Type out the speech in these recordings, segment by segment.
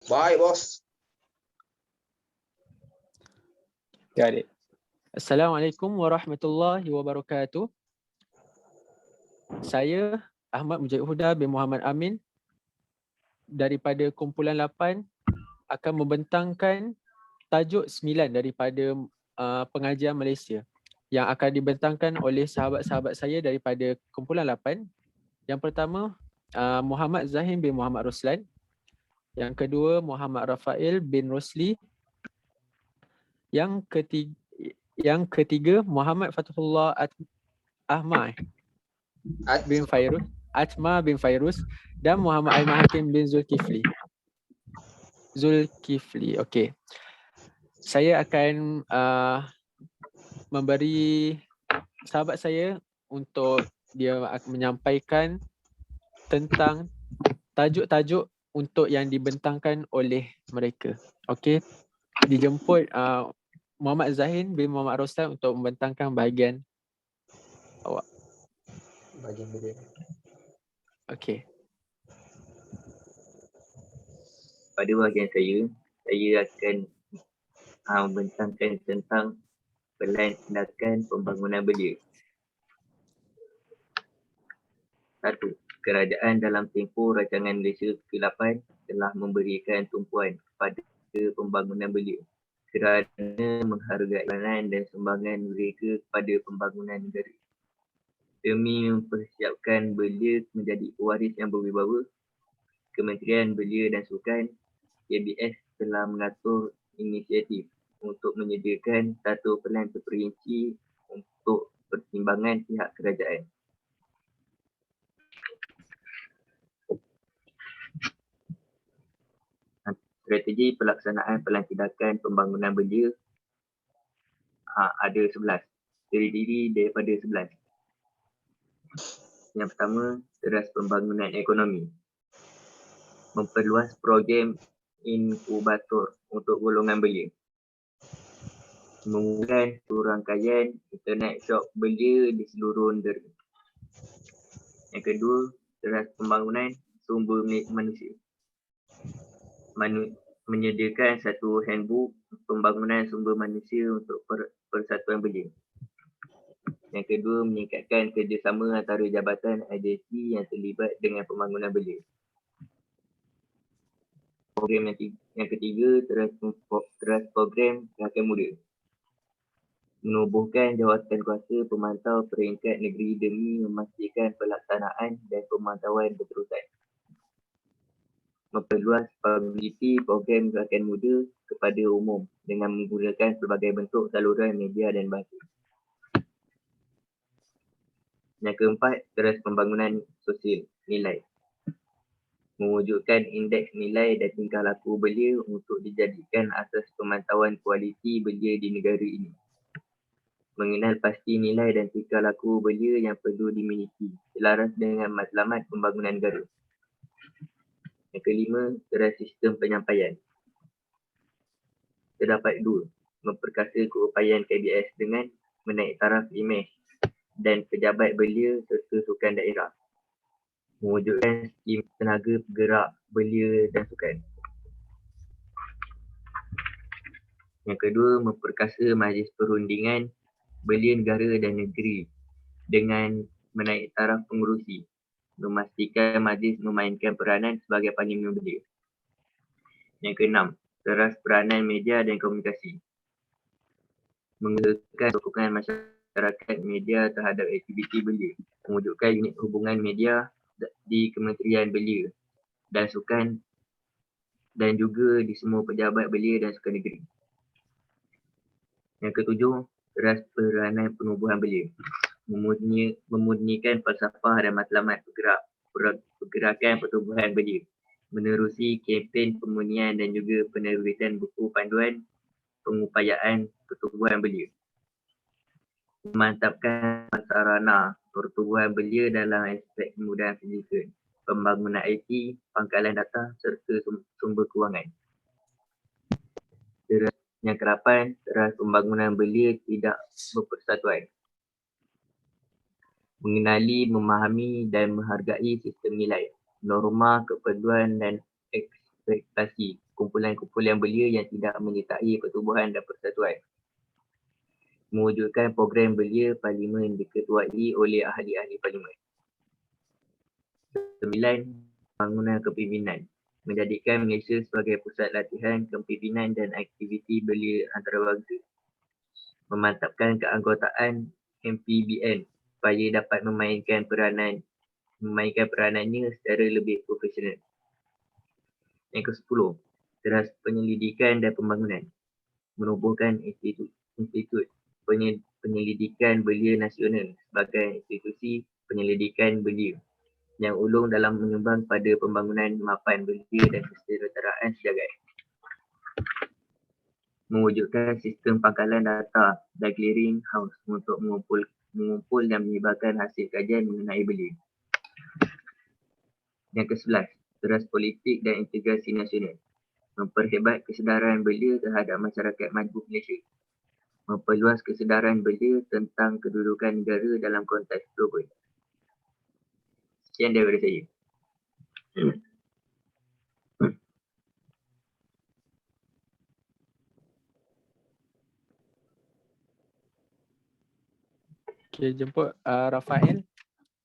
Baik, bos. Ya, adik. Assalamualaikum warahmatullahi wabarakatuh. Saya Ahmad Mujahid Huda bin Muhammad Amin daripada kumpulan 8 akan membentangkan tajuk 9 daripada pengajian Malaysia yang akan dibentangkan oleh sahabat-sahabat saya daripada kumpulan 8. Yang pertama, Muhammad Zahim bin Muhammad Roslan. Yang kedua, Muhammad Rafael bin Rosli. Yang ketiga Muhammad Fathullah Ahmad bin Fairuz, Atma bin Fairuz dan Muhammad Aiman Hakim bin Zulkifli. Okey. Saya akan memberi sahabat saya untuk dia menyampaikan tentang tajuk-tajuk untuk yang dibentangkan oleh mereka. Okey. Dijemput Muhammad Zahin bin Muhammad Roslan untuk membentangkan bahagian awak. Bahagian bila? Okey. Pada bahagian saya akan membentangkan tentang pelan tindakan pembangunan belia. 1. Kerajaan dalam tempoh rancangan Malaysia ke-8 telah memberikan tumpuan kepada pembangunan belia kerana menghargai peranan dan sumbangan mereka kepada pembangunan negara. Demi mempersiapkan belia menjadi pewaris yang berwibawa, Kementerian Belia dan Sukan KBS telah mengatur inisiatif untuk menyediakan satu pelan terperinci untuk pertimbangan pihak kerajaan. Strategi pelaksanaan pelan tindakan pembangunan belia ada 11. Terdiri daripada 11. Yang pertama, teras pembangunan ekonomi. Memperluas program inkubator untuk golongan belia. Memulakan rangkaian internet shop belia di seluruh negara. Yang kedua, teras pembangunan sumber manusia. Menyediakan satu handbook pembangunan sumber manusia untuk persatuan belia. Yang kedua, meningkatkan kerjasama antara jabatan agensi yang terlibat dengan pembangunan belia. Program yang ketiga, teras program rakan muda. Menubuhkan jawatan kuasa pemantau peringkat negeri demi memastikan pelaksanaan dan pemantauan berterusan. Memperluas publicity program rakan muda kepada umum dengan menggunakan pelbagai bentuk saluran media dan bahasa. Yang keempat, teras pembangunan sosial nilai. Mewujudkan indeks nilai dan tingkah laku belia untuk dijadikan asas pemantauan kualiti belia di negara ini. Mengenal pasti nilai dan tingkah laku belia yang perlu dimiliki selaras dengan matlamat pembangunan negara. Yang kelima, teras sistem penyampaian. Terdapat 2. Memperkasa keupayaan KBS dengan menaik taraf imej dan pejabat belia serta sukan daerah. Mewujudkan skim tenaga bergerak belia dan sukan. Yang kedua, memperkasa majlis perundingan belia negara dan negeri dengan menaik taraf pengurusi. Memastikan majlis memainkan peranan sebagai parlimen belia. Yang keenam, teras peranan media dan komunikasi. Mengusahakan sokongan masyarakat media terhadap aktiviti belia. Mewujudkan unit hubungan media di Kementerian Belia dan Sukan dan juga di semua pejabat belia dan sukan negeri. Yang ketujuh, teras peranan penubuhan belia. Memurnikan falsafah dan matlamat pergerakan pertubuhan belia. Menerusi kempen pemurnian dan juga penerbitan buku panduan pengupayaan pertubuhan belia. Memantapkan sarana pertubuhan belia dalam aspek kemudahan fizikal, pembangunan IT, pangkalan data serta sumber kewangan. Yang ke-8, teras pembangunan belia tidak berpersatuan. Mengenali, memahami dan menghargai sistem nilai, norma, keperluan dan ekspektasi kumpulan-kumpulan belia yang tidak menyertai pertubuhan dan persatuan. Mewujudkan program belia parlimen diketuai oleh ahli-ahli parlimen. 9. Pembangunan kepimpinan. Menjadikan Malaysia sebagai pusat latihan kepimpinan dan aktiviti belia antarabangsa. Memantapkan keanggotaan MPBN supaya dapat memainkan peranannya secara lebih profesional. Yang ke-10, teras penyelidikan dan pembangunan. Menubuhkan institut penyelidikan belia nasional sebagai institusi penyelidikan belia yang ulung dalam menyumbang pada pembangunan mapan belia dan kesejahteraan sejagat. Mewujudkan sistem pangkalan data dan clearing house untuk mengumpul dan menyebarkan hasil kajian mengenai belia. Yang ke-11, teras politik dan integrasi nasional. Memperhebat kesedaran belia terhadap masyarakat majmuk Malaysia. Memperluas kesedaran belia tentang kedudukan negara dalam konteks global. Sekian daripada saya. Okay, jemput Rafael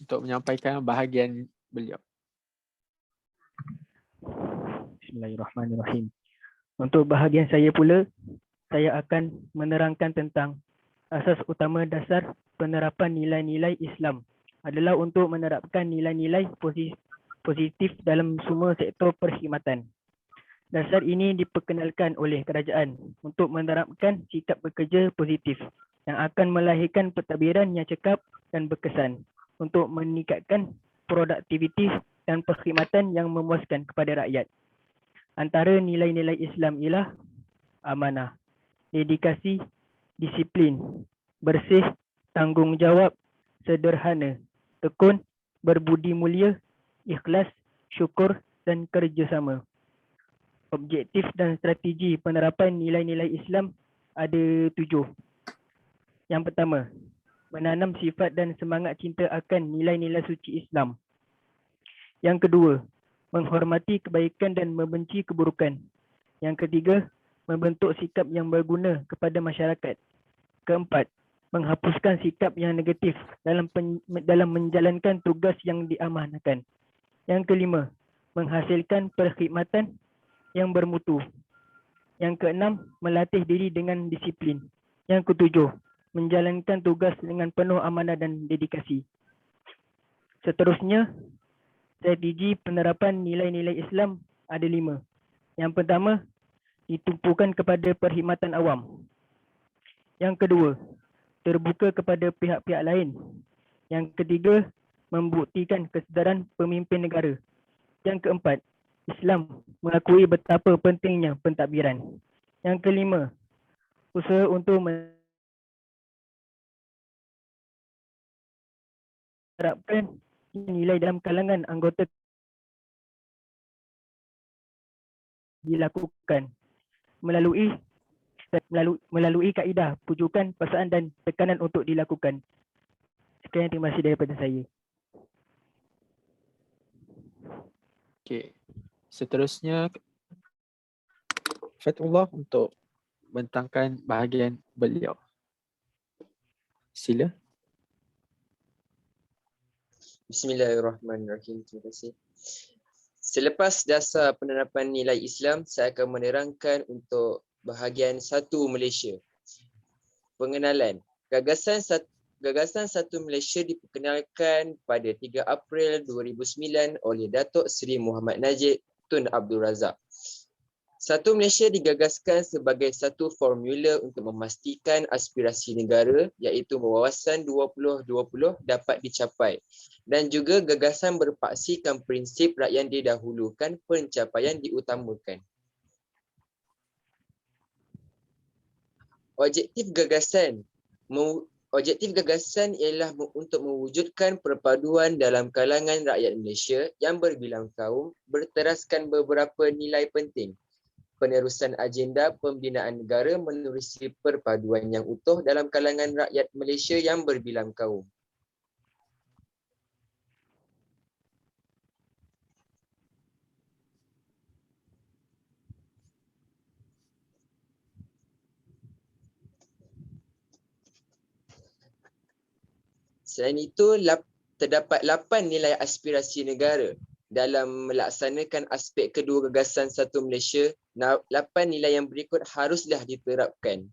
untuk menyampaikan bahagian beliau. Bismillahirrahmanirrahim. Untuk bahagian saya pula, saya akan menerangkan tentang asas utama dasar penerapan nilai-nilai Islam adalah untuk menerapkan nilai-nilai positif dalam semua sektor perkhidmatan. Dasar ini diperkenalkan oleh kerajaan untuk menerapkan sikap bekerja positif yang akan melahirkan pentadbiran yang cekap dan berkesan untuk meningkatkan produktiviti dan perkhidmatan yang memuaskan kepada rakyat. Antara nilai-nilai Islam ialah amanah, dedikasi, disiplin, bersih, tanggungjawab, sederhana, tekun, berbudi mulia, ikhlas, syukur dan kerjasama. Objektif dan strategi penerapan nilai-nilai Islam ada 7. Yang pertama, menanam sifat dan semangat cinta akan nilai-nilai suci Islam. Yang kedua, menghormati kebaikan dan membenci keburukan. Yang ketiga, membentuk sikap yang berguna kepada masyarakat. Keempat, menghapuskan sikap yang negatif dalam menjalankan tugas yang diamanahkan. Yang kelima, menghasilkan perkhidmatan yang bermutu. Yang keenam, melatih diri dengan disiplin. Yang ketujuh, menjalankan tugas dengan penuh amanah dan dedikasi. Seterusnya, strategi penerapan nilai-nilai Islam ada 5. Yang pertama, ditumpukan kepada perkhidmatan awam. Yang kedua, terbuka kepada pihak-pihak lain. Yang ketiga, membuktikan kesedaran pemimpin negara. Yang keempat, Islam mengakui betapa pentingnya pentadbiran. Yang kelima, usaha untuk menerapkan nilai dalam kalangan anggota dilakukan melalui kaedah, pujukan, paksaan dan tekanan untuk dilakukan. Sekian, terima kasih daripada saya. Okay. Seterusnya Fatullah untuk membentangkan bahagian beliau. Sila. Bismillahirrahmanirrahim. Terima kasih. Selepas dasar penerapan nilai Islam, saya akan menerangkan untuk bahagian 1 Malaysia. Pengenalan. Gagasan satu Malaysia diperkenalkan pada 3 April 2009 oleh Datuk Seri Muhammad Najib Tun Abdul Razak. Satu Malaysia digagaskan sebagai satu formula untuk memastikan aspirasi negara iaitu wawasan 2020 dapat dicapai dan juga gagasan berpaksikan prinsip rakyat didahulukan, pencapaian diutamakan. Objektif gagasan ialah untuk mewujudkan perpaduan dalam kalangan rakyat Malaysia yang berbilang kaum berteraskan beberapa nilai penting. Penerusan agenda pembinaan negara menerusi perpaduan yang utuh dalam kalangan rakyat Malaysia yang berbilang kaum. Selain itu, terdapat 8 nilai aspirasi negara dalam melaksanakan aspek kedua gagasan Satu Malaysia. 8 nilai yang berikut haruslah diterapkan.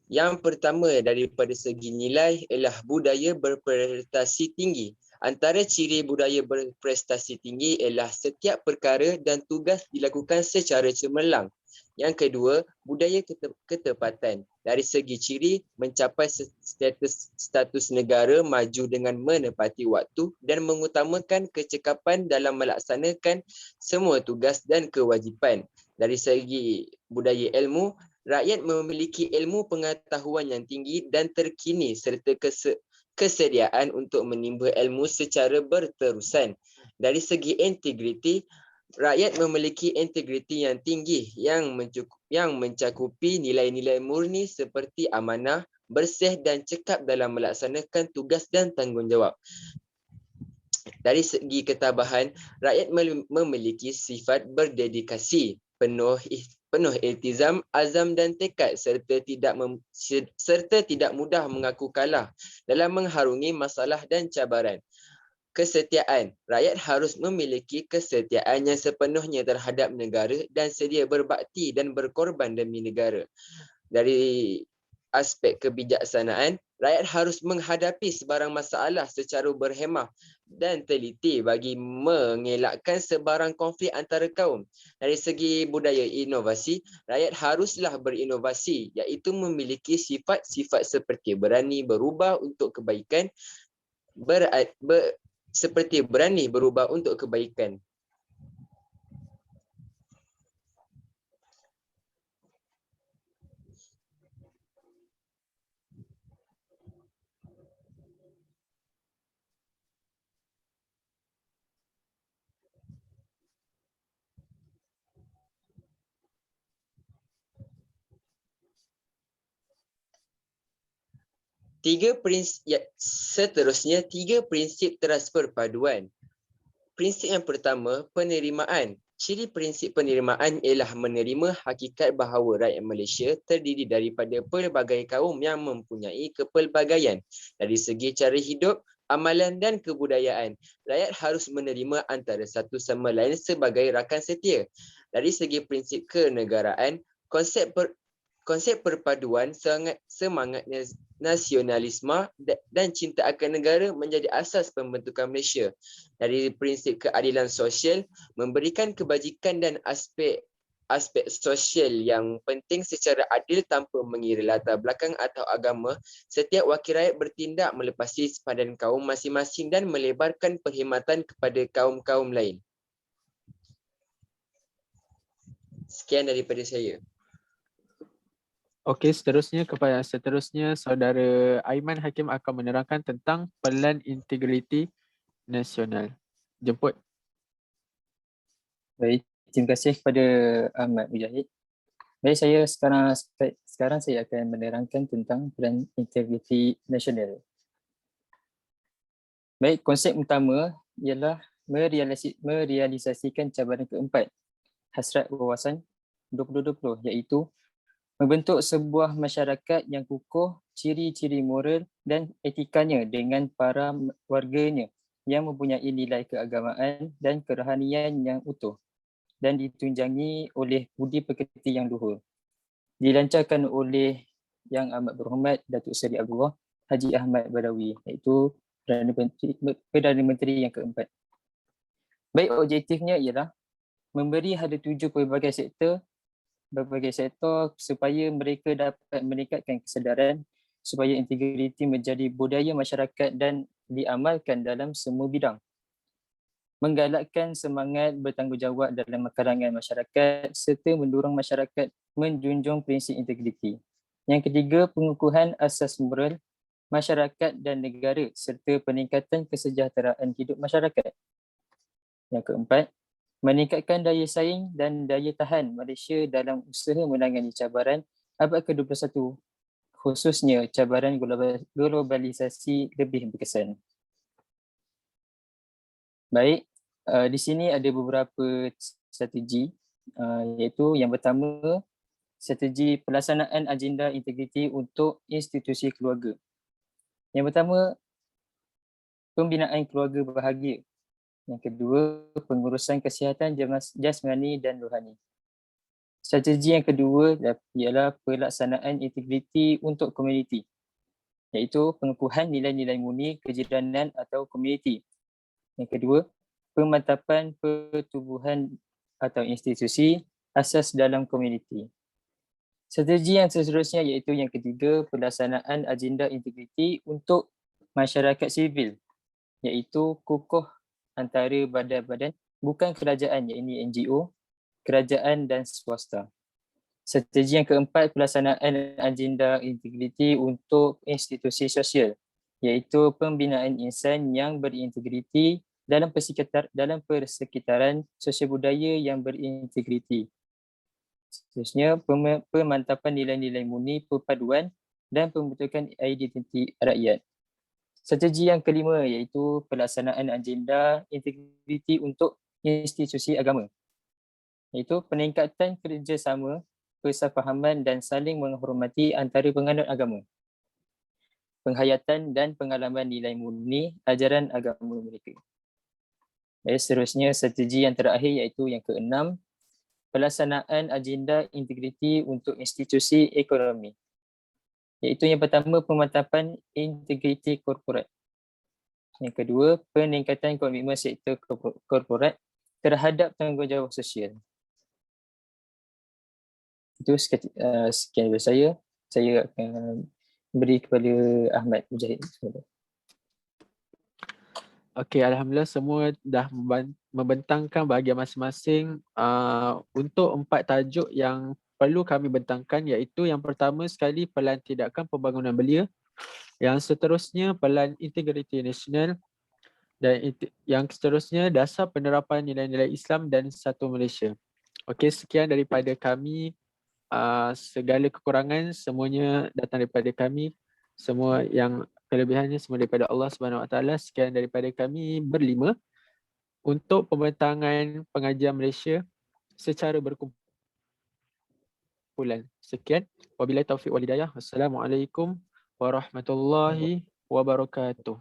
Yang pertama daripada segi nilai ialah budaya berprestasi tinggi. Antara ciri budaya berprestasi tinggi ialah setiap perkara dan tugas dilakukan secara cemerlang. Yang kedua, budaya ketepatan. Dari segi ciri, mencapai status negara maju dengan menepati waktu dan mengutamakan kecekapan dalam melaksanakan semua tugas dan kewajipan. Dari segi budaya ilmu, rakyat memiliki ilmu pengetahuan yang tinggi dan terkini serta kesediaan untuk menimba ilmu secara berterusan. Dari segi integriti, rakyat memiliki integriti yang tinggi yang mencakupi nilai-nilai murni seperti amanah, bersih dan cekap dalam melaksanakan tugas dan tanggungjawab. Dari segi ketabahan, rakyat memiliki sifat berdedikasi, penuh iltizam, azam dan tekad serta tidak mudah mengaku kalah dalam mengharungi masalah dan cabaran. Kesetiaan, rakyat harus memiliki kesetiaan yang sepenuhnya terhadap negara dan sedia berbakti dan berkorban demi negara. Dari aspek kebijaksanaan, rakyat harus menghadapi sebarang masalah secara berhemah dan teliti bagi mengelakkan sebarang konflik antara kaum. Dari segi budaya inovasi, rakyat haruslah berinovasi iaitu memiliki sifat-sifat seperti berani berubah untuk kebaikan, seperti berani berubah untuk kebaikan. Seterusnya, 3 prinsip teras perpaduan. Prinsip yang pertama, penerimaan. Ciri prinsip penerimaan ialah menerima hakikat bahawa rakyat Malaysia terdiri daripada pelbagai kaum yang mempunyai kepelbagaian dari segi cara hidup, amalan dan kebudayaan. Rakyat harus menerima antara satu sama lain sebagai rakan setia. Dari segi prinsip kenegaraan, konsep perpaduan semangat nasionalisme dan cinta akan negara menjadi asas pembentukan Malaysia. Dari prinsip keadilan sosial, memberikan kebajikan dan aspek sosial yang penting secara adil tanpa mengira latar belakang atau agama. Setiap wakil rakyat bertindak melepasi sepadan kaum masing-masing dan melebarkan perkhidmatan kepada kaum-kaum lain. Sekian daripada saya. Okey, seterusnya saudara Aiman Hakim akan menerangkan tentang pelan integriti nasional. Jemput. Baik, terima kasih kepada Ahmad Mujahid. Baik, sekarang saya akan menerangkan tentang pelan integriti nasional. Baik, konsep utama ialah merealisasikan cabaran keempat Hasrat Wawasan 2020, iaitu membentuk sebuah masyarakat yang kukuh, ciri-ciri moral dan etikanya dengan para warganya yang mempunyai nilai keagamaan dan kerohanian yang utuh dan ditunjangi oleh budi pekerti yang luhur. Dilancarkan oleh Yang Amat Berhormat Datuk Seri Abdullah Haji Ahmad Badawi, iaitu Perdana Menteri yang keempat. Baik, objektifnya ialah memberi hala tuju berbagai sektor supaya mereka dapat meningkatkan kesedaran supaya integriti menjadi budaya masyarakat dan diamalkan dalam semua bidang. Menggalakkan semangat bertanggungjawab dalam kalangan masyarakat serta mendorong masyarakat menjunjung prinsip integriti. Yang ketiga, pengukuhan asas moral masyarakat dan negara serta peningkatan kesejahteraan hidup masyarakat. Yang keempat, meningkatkan daya saing dan daya tahan Malaysia dalam usaha menangani cabaran abad ke-21, khususnya cabaran globalisasi lebih berkesan. Baik, di sini ada beberapa strategi, iaitu yang pertama, strategi pelaksanaan agenda integriti untuk institusi keluarga. Yang pertama, pembinaan keluarga bahagia. Yang kedua, pengurusan kesihatan jasmani dan rohani. Strategi yang kedua ialah pelaksanaan integriti untuk komuniti, iaitu pengukuhan nilai-nilai murni kejiranan atau komuniti. Yang kedua, pemantapan pertubuhan atau institusi asas dalam komuniti. Strategi yang seterusnya iaitu yang ketiga, pelaksanaan agenda integriti untuk masyarakat sivil, iaitu kukuh antara badan-badan bukan kerajaan, iaitu NGO, kerajaan dan swasta. Strategi yang keempat, pelaksanaan agenda integriti untuk institusi sosial, iaitu pembinaan insan yang berintegriti dalam persekitaran sosial budaya yang berintegriti. Seterusnya, pemantapan nilai-nilai murni perpaduan dan pembentukan identiti rakyat. Strategi yang kelima iaitu pelaksanaan agenda integriti untuk institusi agama, iaitu peningkatan kerjasama, persefahaman dan saling menghormati antara penganut agama, penghayatan dan pengalaman nilai murni ajaran agama mereka. Dan seterusnya, strategi yang terakhir iaitu yang keenam, pelaksanaan agenda integriti untuk institusi ekonomi, iaitu yang pertama, pemantapan integriti korporat. Yang kedua, peningkatan komitmen sektor korporat terhadap tanggungjawab sosial. Itu sekian dari saya. Saya akan beri kepada Ahmad Mujahid. Okey, alhamdulillah semua dah membentangkan bahagian masing-masing untuk 4 tajuk yang perlu kami bentangkan, iaitu yang pertama sekali pelan tindakan pembangunan belia, yang seterusnya pelan integriti nasional, dan yang seterusnya dasar penerapan nilai-nilai Islam dan satu Malaysia. Okey, sekian daripada kami. Segala kekurangan semuanya datang daripada kami, semua yang kelebihannya semua daripada Allah Subhanahu Wa Taala. Sekian daripada kami berlima untuk pembentangan pengajian Malaysia secara berkumpulan. Sekian, wabillahi taufiq wal hidayah. Wassalamualaikum warahmatullahi wabarakatuh.